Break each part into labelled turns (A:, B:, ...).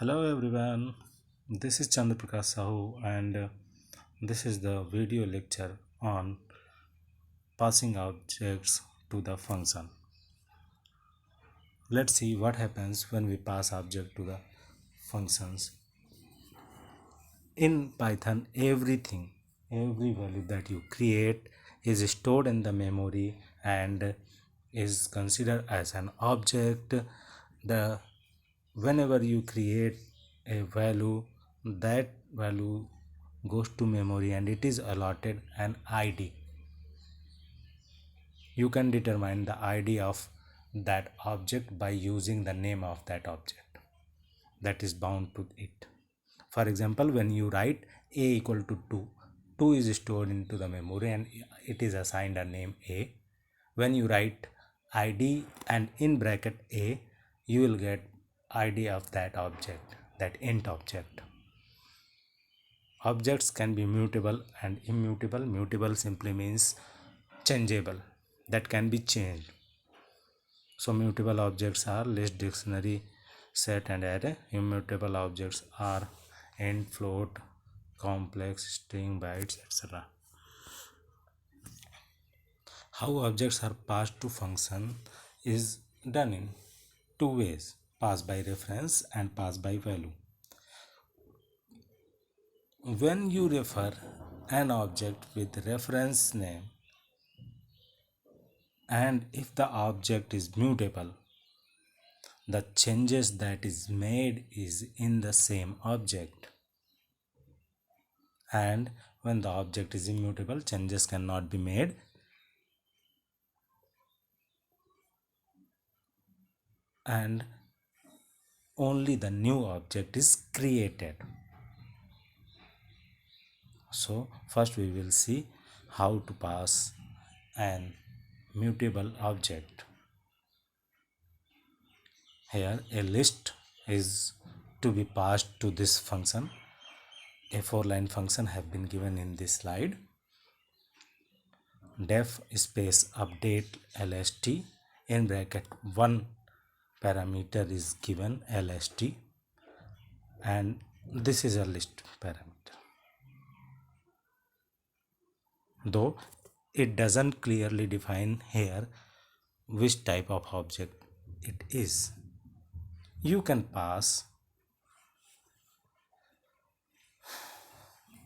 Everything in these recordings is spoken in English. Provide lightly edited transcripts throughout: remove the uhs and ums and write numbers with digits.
A: Hello everyone, this is Chandraprakash Sahu and this is the video lecture on passing objects to the function. Let's see what happens when we pass object to the functions. In Python, every value that you create is stored in the memory and is considered as an object. The Whenever you create a value, that value goes to memory and it is allotted an id. You can determine the id of that object by using the name of that object that is bound to it. For example, when you write a equal to 2, 2 is stored into the memory and it is assigned a name a. When you write id and in bracket a, you will get id of that object, that int object. Objects can be mutable and immutable. Mutable simply means changeable, that can be changed. So mutable objects are list, dictionary, set and array. Immutable objects are int, float, complex, string, bytes, etc. How objects are passed to function is done in two ways: pass by reference and pass by value. When you refer an object with reference name and if the object is mutable, the changes that is made is in the same object. And when the object is immutable, changes cannot be made. And only the new object is created. So first we will see how to pass an mutable object. Here a list is to be passed to this function. A 4-line function have been given in this slide. Def space update lst, in bracket 1 parameter is given lst and this is a list parameter, though it doesn't clearly define here which type of object it is. You can pass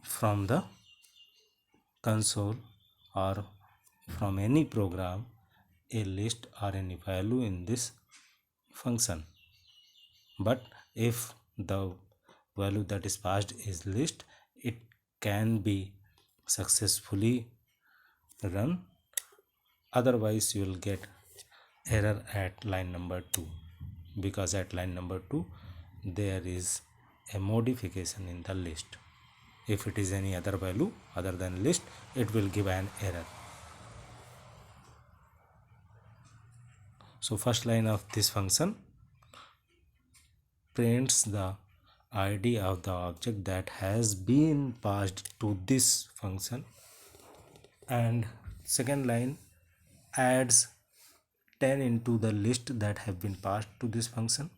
A: from the console or from any program a list or any value in this function. But if the value that is passed is list, it can be successfully run. Otherwise you will get error at line number 2, because at line number 2 there is a modification in the list. If it is any other value other than list, it will give an error. So first line of this function prints the id of the object that has been passed to this function, and second line adds 10 into the list that have been passed to this function,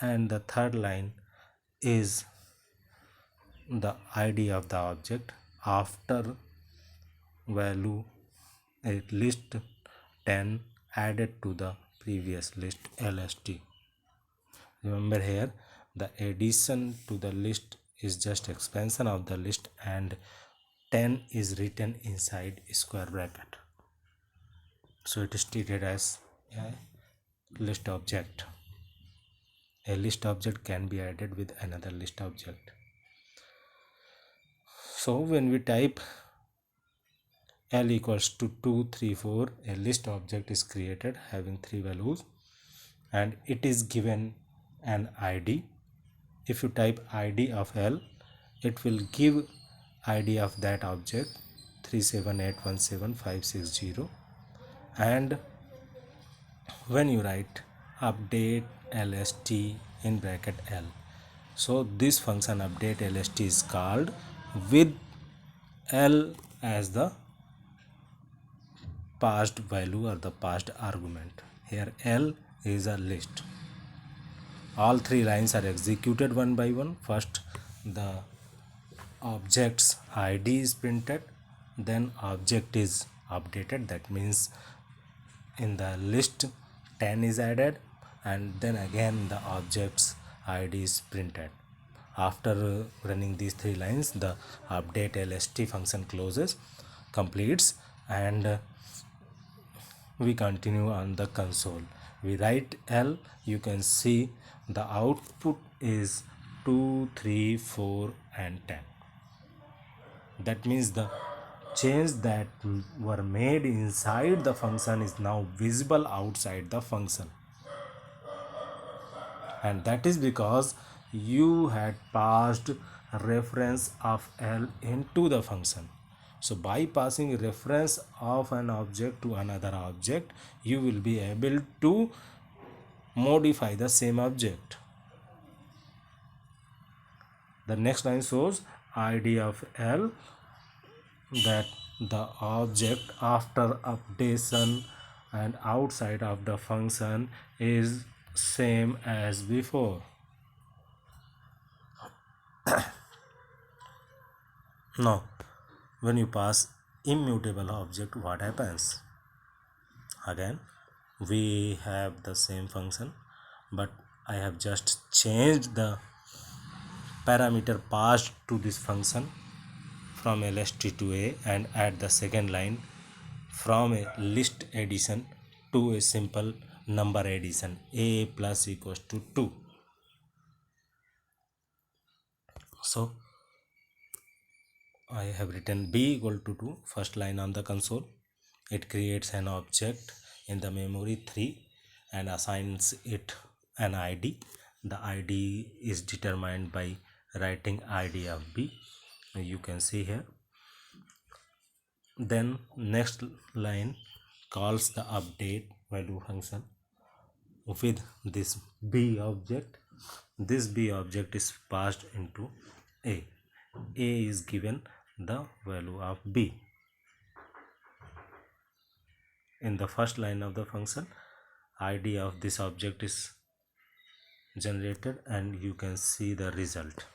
A: and the third line is the id of the object after value at list 10 added to the previous list lst. Remember here the addition to the list is just expansion of the list and 10 is written inside square bracket, so it is treated as a list object. A list object can be added with another list object. So when we type L equals to 2, 3, 4, a list object is created having 3 values and it is given an ID. If you type ID of L, it will give ID of that object 378175560, and when you write update lst in bracket L, so this function update lst is called with L as the passed value or the passed argument. Here L is a list. All three lines are executed one by one. First, the object's id is printed, then object is updated. That means in the list 10 is added, and then again the object's id is printed. After running these three lines, the update lst function closes, completes, and we continue on the console. We write L. You can see the output is 2, 3, 4, and 10. That means the change that were made inside the function is now visible outside the function, and that is because you had passed reference of L into the function. So by passing reference of an object to another object, you will be able to modify the same object. The next line shows id of L, that the object after updation and outside of the function is same as before. Now when you pass immutable object, what happens? Again we have the same function, but I have just changed the parameter passed to this function from lst to a, and add the second line from a list addition to a simple number addition, a plus equals to 2. So I have written b equal to 2, first line on the console. It creates an object in the memory 3 and assigns it an id. The id is determined by writing id of b, you can see here. Then next line calls the update value function with this b object. This b object is passed into a. A is given the value of b. In the first line of the function, id of this object is generated, and you can see the result.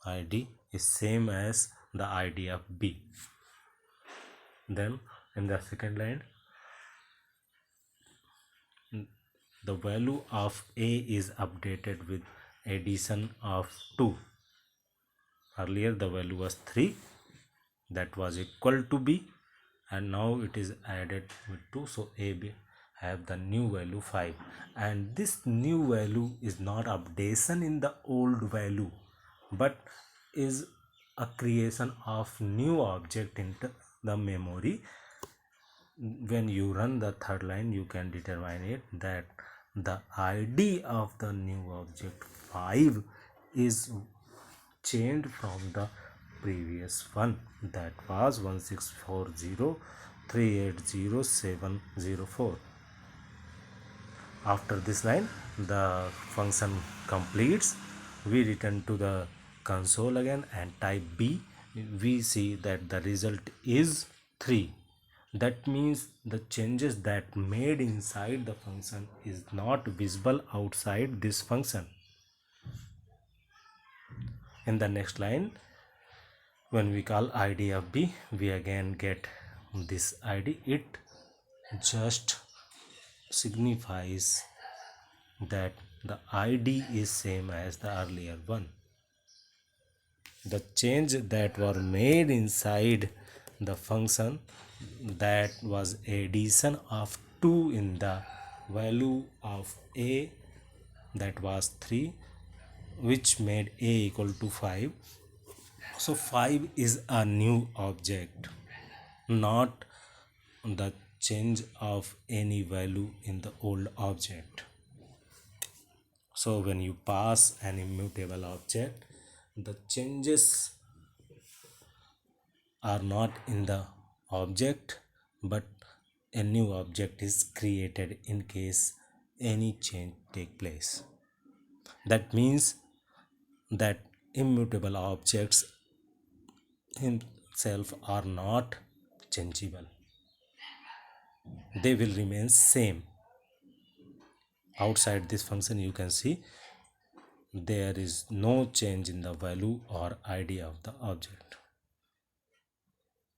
A: Id is same as the id of b. Then in the second line, the value of a is updated with addition of 2. Earlier the value was 3, that was equal to b, and now it is added with 2, so a have the new value 5. And this new value is not updation in the old value, but is a creation of new object into the memory. When you run the third line, you can determine it that the id of the new object 5 is changed from the previous one, that was 16403800704. After this line, the function completes. We return to the console again and type b. We see that the result is 3. That means the changes that made inside the function is not visible outside this function. In the next line, when we call id of b, we again get this id. It just signifies that the id is same as the earlier one. The change that were made inside the function, that was addition of 2 in the value of a, that was 3, which made a equal to 5. So 5 is a new object, not the change of any value in the old object. So when you pass an immutable object, the changes are not in the object, but a new object is created in case any change take place. That means that immutable objects himself are not changeable, they will remain same. outside this function you can see there is no change in the value or id of the object.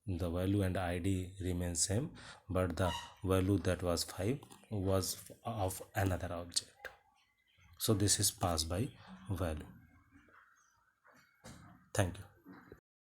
A: The value and id remain same, but the value that was 5 was of another object. So this is passed by value. Thank you.